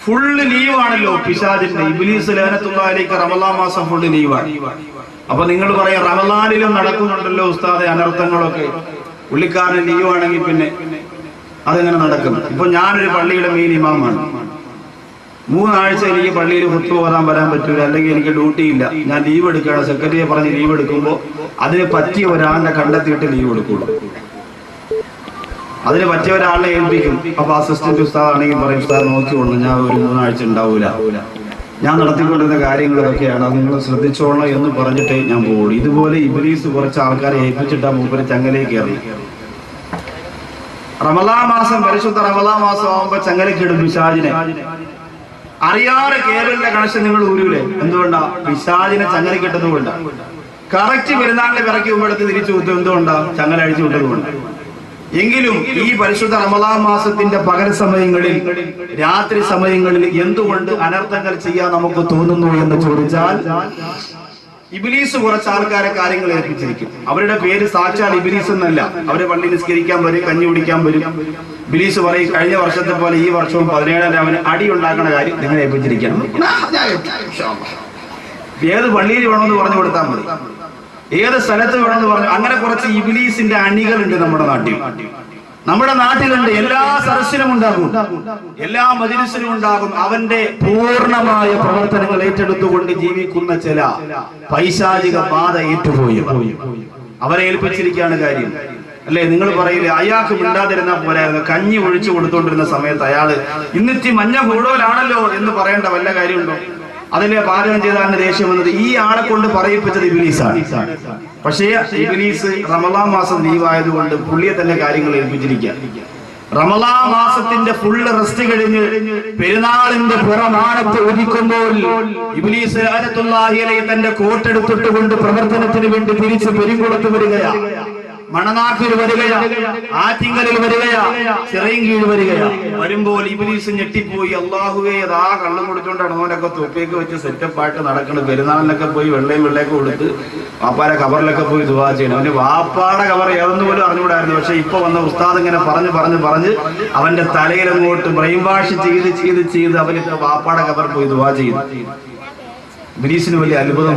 Full ലീവാണല്ലോ പിശാചിന്റെ. ഇബ്ലീസ് ലഅനത്തുല്ലാഹിലേക്ക് റമളാൻ മാസം full ലീവാണ്. അപ്പൊ നിങ്ങൾ പറയാം റമളാനിലും നടക്കുന്നുണ്ടല്ലോ ഉസ്താദെ അനർത്ഥങ്ങളൊക്കെ, പുള്ളിക്കാരന് ലീവാണെങ്കിൽ പിന്നെ അതെങ്ങനെ നടക്കും? ഇപ്പൊ ഞാനൊരു പള്ളിയുടെ മെയിൻ ഇമാമാണ്. 3 ആഴ്ച എനിക്ക് പള്ളിയിൽ ഖുത്ബ ഓതാൻ വരാൻ പറ്റൂല, അല്ലെങ്കിൽ എനിക്ക് ഡ്യൂട്ടി ഇല്ല, ഞാൻ ലീവ് എടുക്കുകയാണ്. സെക്രട്ടറിയെ പറഞ്ഞ് ലീവ് എടുക്കുമ്പോൾ അതിന് പറ്റിയ ഒരാളിനെ കണ്ടെത്തിയിട്ട് ലീവ് എടുക്കുള്ളൂ. അതിന് പറ്റിയ ഒരാളിനെ ഏൽപ്പിക്കും. അപ്പൊ അസിസ്റ്റന്റ് ഉസ്താദാണെങ്കിൽ പറയും ഉസ്താദ് നോക്കിക്കൊള്ളു, ഞാൻ ഒരു 3 ആഴ്ച ഉണ്ടാവൂല, ഞാൻ നടത്തിക്കൊണ്ടിരുന്ന കാര്യങ്ങളൊക്കെയാണ്, അത് നിങ്ങൾ ശ്രദ്ധിച്ചോളണം എന്ന് പറഞ്ഞിട്ടേ ഞാൻ പോകുള്ളൂ. ഇതുപോലെ ഇബ്ലീസ് കുറച്ച് ആൾക്കാരെ ഏൽപ്പിച്ചിട്ടാ മൂപ്പര് ചങ്ങലയിൽ കയറി. റമളാൻ മാസം, പരിശുദ്ധ റമളാൻ മാസം ആവുമ്പോ ചങ്ങലക്കിടും പിശാചിനെ. അറിയാതെ കേബിളിന്റെ കണക്ഷൻ നിങ്ങൾ ഊരൂലേ? എന്തുകൊണ്ടാ? പിശാചിനെ ചങ്ങലക്കിട്ടത് കൊണ്ടാ. കറക്റ്റ് പെരുന്നാളിന്റെ പിറക്കി മുമ്പെടുത്ത് തിരിച്ചു കൊടുത്തു. എന്തുകൊണ്ടാ? ചങ്ങല അഴിച്ചു വിട്ടത് കൊണ്ട്. എങ്കിലും ഈ പരിശുദ്ധ റമളാൻ മാസത്തിന്റെ പകൽ സമയങ്ങളിൽ, രാത്രി സമയങ്ങളിൽ എന്തുകൊണ്ട് അനർത്ഥങ്ങൾ ചെയ്യാൻ നമുക്ക് തോന്നുന്നു എന്ന് ചോദിച്ചാൽ, ഇബ്ലീസ് കുറച്ച് ആൾക്കാരെ കാര്യങ്ങൾ ഏൽപ്പിച്ചിരിക്കും. അവരുടെ പേര് സാക്ഷാൽ ഇബ്ലീസ് എന്നല്ല. അവര് പള്ളി നിസ്കരിക്കാൻ വരും, കഞ്ഞി കുടിക്കാൻ വരും. ഇബ്ലീസ് പറയും കഴിഞ്ഞ വർഷത്തെ പോലെ ഈ വർഷവും 17-ാം രാവിലെ അടി ഉണ്ടാക്കുന്ന കാര്യം നിങ്ങൾ ഏൽപ്പിച്ചിരിക്കണം. ഏത് പള്ളിയിൽ വേണമെന്ന് പറഞ്ഞു കൊടുത്താൽ മതി, ഏത് സ്ഥലത്ത് വേണമെന്ന് പറഞ്ഞു. അങ്ങനെ കുറച്ച് ഇബ്ലീസിന്റെ അണികളുണ്ട് നമ്മുടെ നാട്ടിൽ. എല്ലാ സദസ്സിലും ഉണ്ടാകും, എല്ലാ മജ്‌ലിസിലും ഉണ്ടാകും. അവന്റെ പൂർണ്ണമായ പ്രവർത്തനങ്ങൾ ഏറ്റെടുത്തുകൊണ്ട് ജീവിക്കുന്ന ചില പൈശാചിക ബാധ ഏറ്റുപോയി അവരെ ഏൽപ്പിച്ചിരിക്കുകയാണ് കാര്യം. അല്ലെ, നിങ്ങൾ പറയില്ലേ അയാൾക്ക് മിണ്ടാതിരുന്നാ പോരായിരുന്നു, കഞ്ഞി ഒഴിച്ചു കൊടുത്തോണ്ടിരുന്ന സമയത്ത് അയാള് ഇന്നിത്തി മഞ്ഞ കൂടുതലാണല്ലോ എന്ന് പറയേണ്ട വല്ല കാര്യമുണ്ടോ? അതിലെ പാചകം ചെയ്താണ് ദേഷ്യം വന്നത്. ഈ ആളെ കൊണ്ട് പറയിപ്പിച്ചത് ഇബ്ലീസാണ്. പക്ഷേ ഇബ്ലീസ് റമളാൻ മാസം ലീവായതുകൊണ്ട് പുള്ളിയെ തന്നെ കാര്യങ്ങൾ ഏൽപ്പിച്ചിരിക്കുക. റമളാൻ മാസത്തിന്റെ ഫുള്ള് റെസ്റ്റ് കഴിഞ്ഞ് പെരുന്നാളിന്റെ പുറമാനത്ത് ഒതുക്കുമ്പോൾ ഇബ്ലീസ് ലഅനത്തുല്ലാഹി അലൈഹി തന്റെ കോട്ടെടുത്തിട്ട് കൊണ്ട് പ്രവർത്തനത്തിന് വേണ്ടി തിരിച്ച് പെരുങ്കുളത്ത് വരികയാ, മണനാക്കിൽ വരികയാ, ആറ്റിങ്ങലിൽ വരികയാ, ചിറയൻകീഴ് വരികയാ. വരുമ്പോൾ ഇബ്ലീസ് ഞെട്ടിപ്പോയി. അല്ലാഹുവേ, അതാ കള്ളം കൊടുത്തോണ്ടാണ് ഓനൊക്കെ തൊപ്പിയൊക്കെ വെച്ച് സെറ്റപ്പായിട്ട് നടക്കണം. പെരുന്നാളിനൊക്കെ പോയി വെള്ളയൊക്കെ കൊടുത്ത് വാപ്പാരെ കബറിലൊക്കെ പോയി ദുആ ചെയ്യണം. അവന്റെ വാപ്പാടെ കബർ ഏതെന്ന് പോലും അറിഞ്ഞുകൂടായിരുന്നു. പക്ഷെ ഇപ്പൊ വന്ന ഉസ്താദ് ഇങ്ങനെ പറഞ്ഞ് അവന്റെ തലയിലങ്ങോട്ട് ബ്രെയിൻ വാഷ് ചെയ്ത് അവന്റെ വാപ്പാടെ കബർ പോയി ദുആ ചെയ്തു. ഇബ്ലീസിന് വലിയ അത്ഭുതം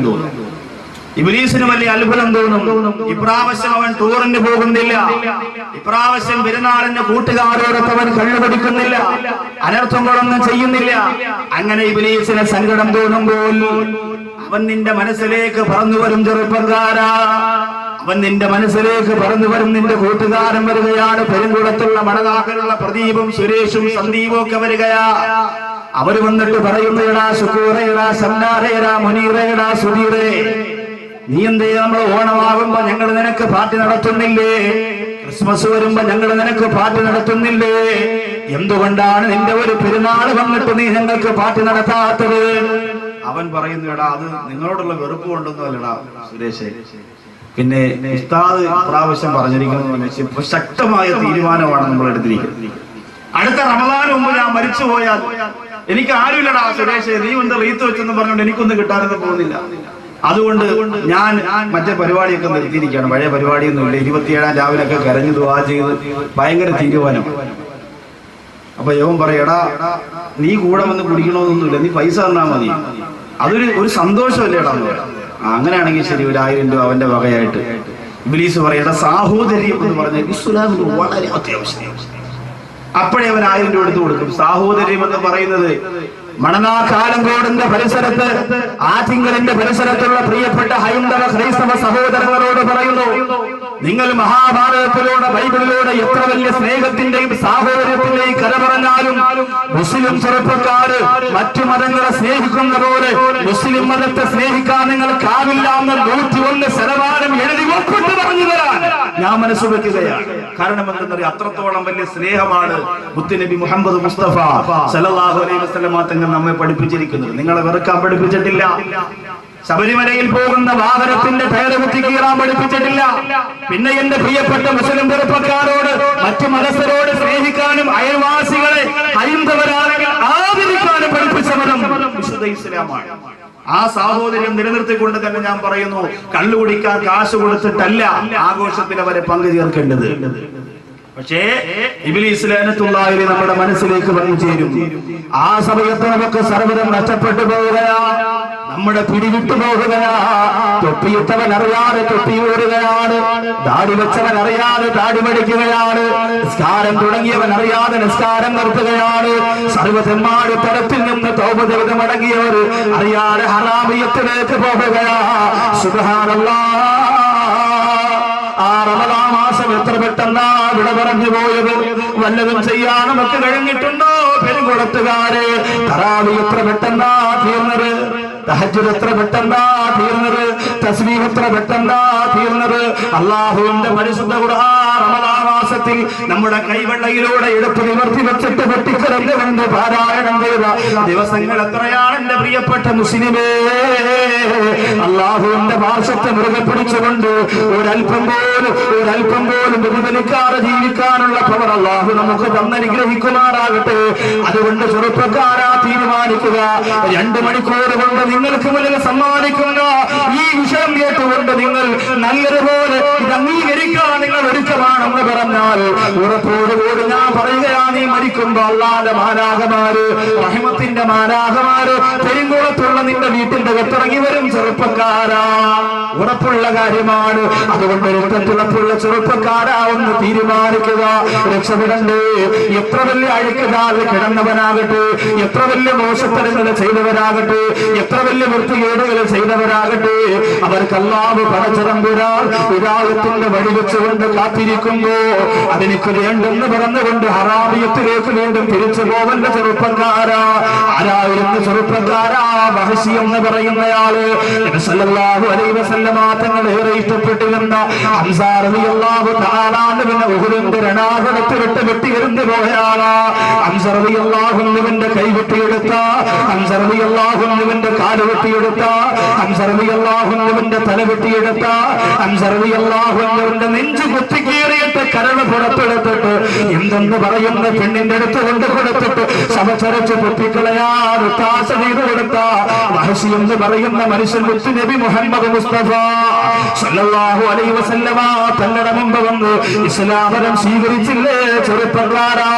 തോന്നും. ഇപ്രാവശ്യം അവൻ ടൂറിന് പോകുന്നില്ല. ഇപ്രാവശ്യം പെരുന്നാളിന് കൂട്ടുകാരോടൊപ്പം അവൻ കള്ളുപിടിക്കുന്നില്ല, അനർത്ഥങ്ങളൊന്നും ചെയ്യുന്നില്ല. അങ്ങനെ ഇബ്ലീസിന് സങ്കടം തോന്നുമ്പോൾ അവൻ നിന്റെ മനസ്സിലേക്ക് പറന്നു വരും. ചെറുപ്പക്കാരാ, അവൻ നിന്റെ മനസ്സിലേക്ക് പറന്നു വരും. നിന്റെ കൂട്ടുകാരൻ വരികയാണ്. പെരുങ്കുളത്തുള്ള മണനാക്കിലുള്ള പ്രദീപും സുരേഷും സന്ദീപും ഒക്കെ വരികയാ. അവര് വന്നിട്ട് പറയുന്നു, എടാ ശുക്കൂറേടാ, സന്നാറേടാ, മുനീറേടാ, സുധീറേ, നീ എന്തേ നമ്മൾ ഓണമാകുമ്പോ ഞങ്ങൾ നിനക്ക് പാർട്ടി നടത്തുന്നില്ലേ? ക്രിസ്മസ് വരുമ്പോ ഞങ്ങൾ നിനക്ക് പാർട്ടി നടത്തുന്നില്ലേ? എന്തുകൊണ്ടാണ് നിന്റെ ഒരു പെരുന്നാൾ വന്നിട്ട് നീ ഞങ്ങൾക്ക് പാർട്ടി നടത്താത്തത്? അവൻ പറയുന്നു, എടാ അത് നിങ്ങളോടുള്ള വെറുപ്പ് കൊണ്ടൊന്നും അല്ലടാ സുരേഷേ. പിന്നെ ഉസ്താദ് പ്രാവശ്യം പറഞ്ഞിരിക്കുന്നത് ശക്തമായ തീരുമാനമാണ് നമ്മൾ എടുത്തിരിക്കുന്നത്. അടുത്ത റമളാന് മുമ്പ് ഞാൻ മരിച്ചു പോയാൽ എനിക്ക് ആരുമില്ലടാ സുരേഷേ, നീ ഒന്ന് റീത്ത് വെച്ചെന്ന് പറഞ്ഞുകൊണ്ട് എനിക്കൊന്നും കിട്ടാനൊന്നും പോകുന്നില്ല. അതുകൊണ്ട് ഞാൻ മറ്റേ പരിപാടിയൊക്കെ നിർത്തിയിരിക്കുകയാണ്. പഴയ പരിപാടിയൊന്നുമില്ല. 27-ാം രാവിലൊക്കെ കരഞ്ഞു ദുആ ചെയ്ത് ഭയങ്കര തീരുമാനം. അപ്പൊ യവൻ പറയടാ, നീ കൂടെ വന്ന് കുടിക്കണമെന്നൊന്നുമില്ല, നീ പൈസ തന്നാ മതി, അതൊരു സന്തോഷമല്ലേടാ എന്ന് പറയാം. അങ്ങനെയാണെങ്കിൽ ശരി, 1000 രൂപ അവന്റെ വകയായിട്ട്. ഇബ്ലീസ് പറയടാ, സാഹോദര്യം എന്ന് പറഞ്ഞ ഇസ്ലാമിന് വളരെ അത്യാവശ്യം. അപ്പോഴേ അവൻ 1000 രൂപ എടുത്തു കൊടുക്കും. സാഹോദര്യം എന്ന് പറയുന്നത് മണനാക്കാലങ്കോടിന്റെ പരിസരത്ത്, ആറ്റിങ്കലിന്റെ പരിസരത്തുള്ള പ്രിയപ്പെട്ട ഹൈന്ദവ ക്രൈസ്തവ സഹോദരങ്ങളോട് പറയുന്നു, നിങ്ങൾ മഹാഭാരതത്തിലൂടെ ബൈബിളിലൂടെ എത്ര വലിയ സ്നേഹത്തിന്റെയും സാഹോദര്യത്തിന്റെയും കഥ പറഞ്ഞാലും മുസ്ലിം ചെറുപ്പക്കാര് മറ്റു മതങ്ങളെ സ്നേഹിക്കുന്ന പോലെ മുസ്ലിം മതത്തെ സ്നേഹിക്കാൻ നിങ്ങൾക്കാവില്ല എന്ന് 101 എഴുതി ഒപ്പിട്ട് പറഞ്ഞു തരാൻ ഞാൻ മനസ്സ് വെക്കുകയാണ്. കാരണം എന്തെന്നറിയാം, അത്രത്തോളം വലിയ സ്നേഹമാണ് മുത്തുനബി മുഹമ്മദ് മുസ്തഫ സല്ലല്ലാഹു അലൈഹി വസല്ലം തങ്ങൾ നമ്മെ പഠിപ്പിച്ചിരിക്കുന്നത്. നിങ്ങളെ വെറുക്കാൻ പഠിപ്പിച്ചിട്ടില്ല. ശബരിമലയിൽ പോകുന്ന വാഹനത്തിന്റെ ടയർ കുത്തി കീറാൻ പഠിപ്പിച്ചിട്ടില്ല. പിന്നെ എന്റെ പ്രിയപ്പെട്ട മുസ്ലിം ചെറുപ്പക്കാരോട്, മറ്റു മതസ്ഥരോട് സ്നേഹിക്കാനും അയൽവാസികളെ ഹൈന്ദവരാണെങ്കിൽ ആദരിക്കാനും പഠിപ്പിച്ച മതം വിശുദ്ധ ഇസ്ലാമാണ്. ആ സാഹോദര്യം നിലനിർത്തിക്കൊണ്ട് തന്നെ ഞാൻ പറയുന്നു, കള്ളുകുടിക്കാൻ കാശ് കൊടുത്തിട്ടല്ല ആഘോഷത്തിൽ അവരെ പങ്കു ചേർക്കേണ്ടത്. പക്ഷേ ഇബ്ലീസ് ലഅനത്തുല്ലാഹി നമ്മുടെ മനസ്സിലേക്ക് വന്നു ചേരും. ആ സമയത്ത് നമുക്ക് സർവ്വതും നഷ്ടപ്പെട്ടു പോവുകയാണ്, നമ്മുടെ പിടിവിട്ടു പോവുകയാണ്. തൊപ്പിയിട്ടവൻ അറിയാതെ തൊപ്പിയൂറുകയാണ്, ദാടി വെച്ചവൻ അറിയാതെ ദാടി പഠിക്കുകയാണ്, നിസ്കാരം തുടങ്ങിയവൻ അറിയാതെ നിസ്കാരം നിർത്തുകയാണ്. സർവ്വതെമ്മാടി തരത്തിൽ നിന്ന് തൗബ ചെയ്ത് മടങ്ങിയവർ അറിയാതെ ഹറാമിയത്തിലേക്ക് പോവുകയാണ്. സുബ്ഹാനല്ലാഹ്. ആ റമദാൻ മാസം എത്ര പെട്ടെന്നാ വിട പറഞ്ഞു പോയത്. വല്ലതും ചെയ്യാൻ നമുക്ക് കഴിഞ്ഞിട്ടുണ്ടോ? പെരുകുളത്തുകാര് തറാവീഹ് എത്ര പെട്ടെന്നാ തീർന്നത്, തഹജ്ജുദ് എത്ര പെട്ടെന്നാ തീർന്നത്, തസ്ബീഹ് എത്ര പെട്ടെന്നാ തീർന്നത്. അല്ലാഹുവിന്റെ പരിശുദ്ധ ഖുർആൻ റമദാൻ മാസത്തിൽ നമ്മുടെ കൈവെള്ളയിലൂടെ എടുത്ത് നിവർത്തി വെച്ചിട്ട് വെട്ടിക്കരഞ്ഞുകൊണ്ട് പാരായണം ചെയ്ത ദിവസങ്ങൾ എത്രയാണ് എന്റെ പ്രിയപ്പെട്ട മുസ്ലിമേ. അല്ലാഹുവിന്റെ പാർശ്വത്തെ മുറുകെ പിടിച്ചുകൊണ്ട് ഒരൽപ്പം പോലും വ്യതിചലിക്കാതെ ജീവിക്കാനുള്ള പവർ അല്ലാഹു നമുക്ക് തന്നനുഗ്രഹിക്കുമാറാകട്ടെ. അതുകൊണ്ട് ചെറുപ്പക്കാരാ തീരുമാനിക്കുക, 2 മണിക്കൂർ കൊണ്ട് നിങ്ങൾക്ക് മുന്നിൽ സമ്മാനിക്കുന്ന ഈ വിഷയം കേട്ടുകൊണ്ട് നിങ്ങൾ നല്ലതുപോലെ ഇത് അംഗീകരിക്കാൻ നിങ്ങൾ ഒരുക്കമാണെന്ന് പറഞ്ഞാൽ ഉറപ്പോടുകൂടി ഞാൻ പറയുകയാണ്, ഈ മരിക്കുമ്പോ അല്ലാഹുവിന്റെ മാലാഖമാര്, റഹ്മത്തിന്റെ മാലാഖമാര് പെരുങ്കുളത്തുള്ള നിന്റെ വീട്ടിന്റെ അകത്തിറങ്ങി വരും. ചെറുപ്പക്കാരാ, ഉറപ്പുള്ള കാര്യമാണ്. അതുകൊണ്ട് രക്തത്തിളപ്പുള്ള ചെറുപ്പക്കാരാ ഒന്ന് തീരുമാനിക്കുക, രക്ഷപ്പെടണ്ടേ. എത്ര വലിയ അഴുക്കുകാൽ കിടന്നവനാകട്ടെ, എത്ര വലിയ മോശത്തരങ്ങൾ ചെയ്തവരാകട്ടെ, എത്ര വലിയ വൃത്തികേടുകൾ ചെയ്തവരാകട്ടെ, അവർക്ക് അല്ലാഹു പടച്ചതമ്പുരാൻ വിരാഗത്തിന്റെ വഴി വെച്ചുകൊണ്ട് കാത്തിരിക്കുമ്പോ അതെനിക്ക് വേണ്ടെന്ന് പറഞ്ഞുകൊണ്ട് ഹറാമിയത്തിലേക്ക് വീണ്ടും തിരിച്ചു പോവല്ല ചെറുപ്പക്കാരാ. ആരായിരുന്നു ചെറുപ്പക്കാരാ? വഹശി എന്ന് പറയുന്നയാള് നബി സല്ലല്ലാഹു അലൈഹി വസല്ലമ തങ്ങൾ ഏറെ ഇഷ്ടപ്പെട്ടിരുന്ന ഹംസാ റളിയല്ലാഹു തആല അൻഹുവിനെ ഉഹുദിന്റെ രണാകുളത്ത് വിട്ട് വെട്ടിയെറിഞ്ഞു പോയയാളാ. ഹംസാ റളിയല്ലാഹു അൻഹുവിന്റെ കൈ വെട്ടിയെടുത്ത, ഹംസാ റളിയല്ലാഹു അൻഹുവിന്റെ കാല് വെട്ടിയെടുത്ത, ഹംസാ റളിയല്ലാഹു അൻഹുവിന്റെ തല വെട്ടിയെടുത്ത, ഹംസാ റളിയല്ലാഹു അൻഹുവിന്റെ നെഞ്ചു കുത്തിക്കീറിയിട്ട് കരൾ പുറത്തെടുത്തിട്ട് എന്തെന്ന് പറയുന്ന പെണ്ണിന്റെ അടുത്ത് കൊണ്ട് കൊടുത്തിട്ട് ശവചരച്ച് പൊട്ടിക്കളയാൻ ഒത്താശ ചെയ്തു കൊടുത്ത വഹശി എന്ന് പറയുന്ന മനുഷ്യൻ മുത്ത് നബി മുഹമ്മദ് മുസ്തഫ സല്ലല്ലാഹു അലൈഹി വസല്ലമ തങ്ങളുടെ മുമ്പ് വന്ന് ഇസ്ലാമരം സ്വീകരിച്ചില്ലേ ചെറുപ്പക്കാരാ?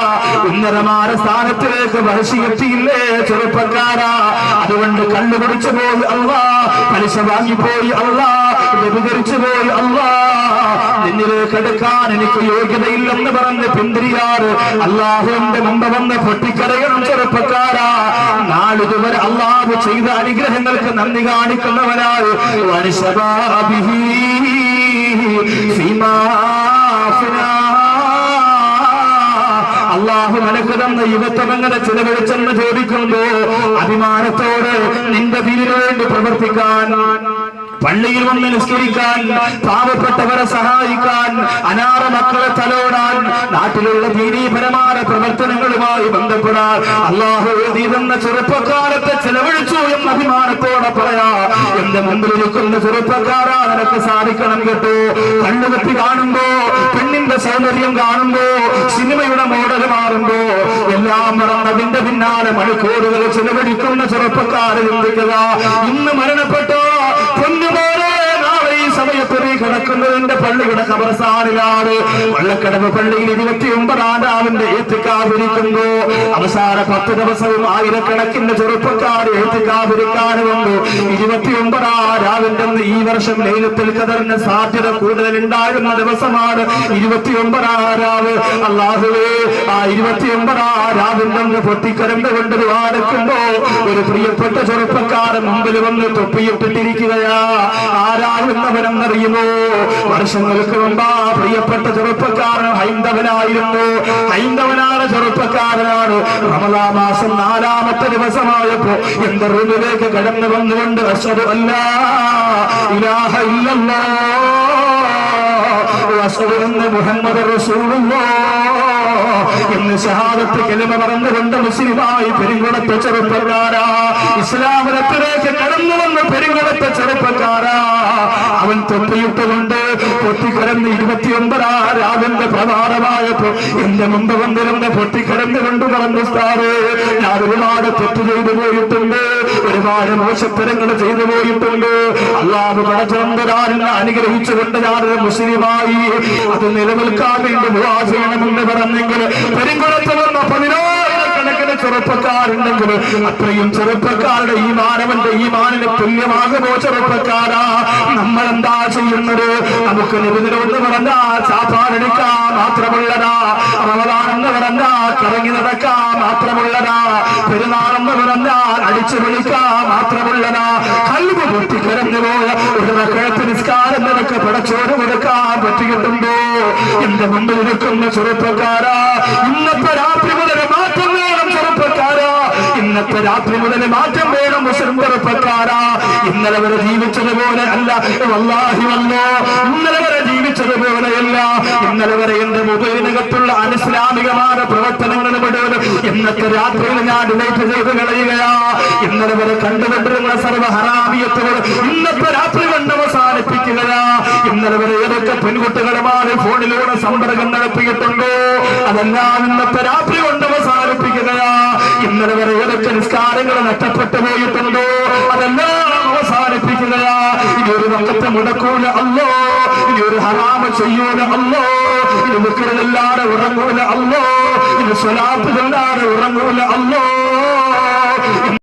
ഉന്നതമായ സ്ഥാനത്തിലേക്ക് വഹശി എത്തിയില്ലേ ചെറുപ്പക്കാരാ? അതുകൊണ്ട് കള്ളു കുടിച്ചു പോയി അല്ലാ, പലിശ വാങ്ങിപ്പോയി അല്ലാ, വ്യഭിചരിച്ചു പോയി അല്ലാ, നിന്നിലേക്ക് എടുക്കാൻ എനിക്ക് യോഗ്യതയില്ലെന്ന് പറഞ്ഞ് പിന്തിരിയാറ് അല്ലാഹുവിന്റെ മുമ്പ് വന്ന് പൊട്ടിക്കരയണം ചെറുപ്പക്കാരാ. നാളിതുവരെ അല്ലാഹു ചെയ്ത അനുഗ്രഹങ്ങൾക്ക് നന്ദി കാണിക്കുന്നവരാണ്. അല്ലാഹു നിനക്ക് തന്ന യുവത്വം എങ്ങനെ ചിലവഴിച്ചെന്ന് ചോദിക്കുമ്പോ അഭിമാനത്തോട് നിന്റെ ദീനിനു വേണ്ടി പ്രവർത്തിക്കാൻ, പള്ളിയിൽ വന്ന് നിസ്കരിക്കാൻ, പാവപ്പെട്ടവരെ സഹായിക്കാൻ, അനാഥ മക്കളെ തലോടാൻ, നാട്ടിലുള്ള ദീനീപരമായ പ്രവർത്തനങ്ങളുമായി ബന്ധപ്പെടാൻ അല്ലാഹു എഴുതി തന്ന ചെറുപ്പക്കാലത്തെ ചെലവഴിച്ചു എന്ന് അഭിമാനത്തോടെ പറയാ. എന്റെ മുമ്പിൽ നിൽക്കുന്ന ചെറുപ്പക്കാരാ, നിനക്ക് സാധിക്കണം കേട്ടോ. കണ്ണുകെട്ടി കാണുമ്പോ, പെണ്ണിന്റെ സൗന്ദര്യം കാണുമ്പോ, സിനിമയുടെ മോഡൽ മാറുമ്പോ എല്ലാം മറന്നതിന്റെ പിന്നാലെ മണിക്കൂറുകൾ ചെലവഴിക്കുന്ന ചെറുപ്പക്കാരെ ചിന്തിക്കുക. ഇന്ന് മരണപ്പെട്ടോ പൊന്നുപോലെ നാളെ ഈ സമയത്ത് നീ കിടക്കുന്നതിന്റെ പള്ളിയുടെ ഖബർസ്ഥാനിലാണ്. വള്ളക്കടവ് പള്ളിയിൽ 29-ാം രാവിന്റെ ഏത്തിക്കാതിരിക്കുന്നു. അവസാന 10 ദിവസവും ആയിരക്കണക്കിന് ചെറുപ്പക്കാർ ഏത്തിക്കാതിരിക്കാനുമുണ്ട്. 29-ാം രാവിന്റെ ഈ വർഷം ലൈലത്തുൽ ഖദറിന് സാധ്യത കൂടുതലുണ്ടായിരുന്ന ദിവസമാണ് 29-ാം രാവ്. അല്ലാഹുവേ, ആ 29-ാം രാവിന്റെ പൊട്ടിക്കരണ്ടുകൊണ്ട് വാടുക്കുമ്പോ ഒരു പ്രിയപ്പെട്ട ചെറുപ്പക്കാരൻ മുമ്പിൽ വന്ന് തൊപ്പിയിട്ടിട്ടിരിക്കുകയാ. ആരാകുന്നവനെന്നറിയുമോ? വർഷങ്ങൾക്ക് മുമ്പ് ആ പ്രിയപ്പെട്ട ചെറുപ്പക്കാരൻ ഹൈന്ദവനായിരുന്നു. ഹൈന്ദവനായ ചെറുപ്പക്കാരനാണ്. റമദാൻ മാസം 4-ാമത്തെ ദിവസമായപ്പോ എന്റെ റൂമിലേക്ക് കടന്നു വന്നുകൊണ്ട് അശ്ഹദു അല്ലാ ഇലാഹ ഇല്ലല്ലാഹ് വഅശ്ഹദു അന്ന മുഹമ്മദർ റസൂലുള്ളാഹ് എന്ന് ഷഹാദത്ത് കലിമ പറഞ്ഞുകൊണ്ട് മുസ്ലിമായി പെരുങ്കുളത്തെ ചെറുപ്പക്കാരാ, ഇസ്ലാമിലേക്ക് കടന്നു വന്ന പെരുങ്കുളത്തെ ചെറുപ്പക്കാരാ, അവൻ തൊപ്പിയിട്ടുകൊണ്ട് പൊട്ടിക്കിടന്ന് 29 രാവിന്റെ പ്രഭാതമായപ്പോ എന്റെ മുമ്പ് വന്നിരുന്ന് പൊട്ടിക്കിടന്ന് കൊണ്ട് പറഞ്ഞു സ്ഥാറ്, ഞാൻ ഒരുപാട് തെറ്റ് ചെയ്തു പോയിട്ടുണ്ട്, ഒരുപാട് മോശത്തരങ്ങൾ ചെയ്തു പോയിട്ടുണ്ട്. അല്ലാഹു പടച്ചതമ്പുരാനെ അനുഗ്രഹിച്ചുകൊണ്ട് ഞാനൊരു മുസ്ലിമായി അത് നിലനിൽക്കാൻ വേണ്ടി ദുആ ചെയ്യണമെന്ന് പറഞ്ഞെങ്കിൽ പെരുങ്കുളത്ത് വന്ന 10,000 ചെറുപ്പക്കാരുണ്ടെങ്കിൽ അത്രയും ചെറുപ്പക്കാരുടെ ഈമാനവന്റെ ഈമാനിന് തുല്യമാകുമോ ചെറുപ്പക്കാരാ? നമ്മൾ എന്താ ചെയ്യുന്നത്? നമുക്ക് നിബിധനമെന്ന് പറഞ്ഞാ ചാപ്പാടെടുക്കാൻ മാത്രമുള്ളതാ, റമദാനെന്ന് പറഞ്ഞാ കറങ്ങി നടക്കാൻ മാത്രമുള്ളതാ, പെരുന്നാളെന്ന് പറഞ്ഞാൽ അടിച്ചു വിളിക്കാൻ മാത്രമുള്ളതാ. കൽബ് പൊട്ടിക്കരഞ്ഞു പോയ ഒരു റക്അത്ത് നിസ്കാരം നിനക്ക് പടച്ചോറ് കൊടുക്കാൻ പറ്റിയിട്ടുണ്ടോ? എന്റെ മുമ്പിൽ നിൽക്കുന്ന ചെറുപ്പക്കാരാ, ഇന്നത്തെ രാത്രി മുതൽ മാറ്റം വേണം ചെറുപ്പക്കാരാ, ഇന്നത്തെ രാത്രി മുതൽ മാറ്റം വേണം മുസ്ലിം ചെറുപ്പക്കാരാ. ഇന്നലെ വരെ ജീവിച്ചതുപോലെ അല്ല, വല്ലാഹി വല്ലോ, ഇന്നലെ വരെ ജീവിച്ചതുപോലെയല്ല. ഇന്നലെ വരെ എന്റെ മൊബൈലിനകത്തുള്ള അനിസ്ലാമികമായ പ്രവർത്തനങ്ങൾ മുഴുവൻ ഇന്നത്തെ രാത്രിയിൽ ഞാൻ ഡിലീറ്റ് ചെയ്ത് കളയുകയാ. ഇന്നലെ വരെ കണ്ടുകൊണ്ടിരുന്ന സർവ്വ ഹറാമിയത്തുകൾ ഇന്നത്തെ രാത്രി കൊണ്ട് അവസാനിപ്പിക്കുകയാ. ഇന്നലെ വരെ ഏതൊക്കെ പെൺകുട്ടികളുമായി ഫോണിലൂടെ സമ്പർക്കം നടത്തിയിട്ടുണ്ടോ അതെല്ലാം ഇന്നത്തെ രാത്രി കൊണ്ട് അവസാനിപ്പിക്കുകയാ. ഇന്നലെ വരെ ഏതൊക്കെ നിസ്കാരങ്ങൾ നഷ്ടപ്പെട്ടു പോയിട്ടുണ്ടോ അതെല്ലാം അവസാനിപ്പിക്കുകയാ. ഇനി ഒരു വക്കത്തെ മുടക്കൂല അല്ലോ, ഇനി ഒരു ഹറാമ് ചെയ്യൂല അല്ലോ, ഇനി മുക്കളില്ലാതെ ഉറങ്ങൂല അല്ലോ, ഇനി സ്വലാത്തുകളില്ലാതെ ഉറങ്ങൂല അല്ലോ.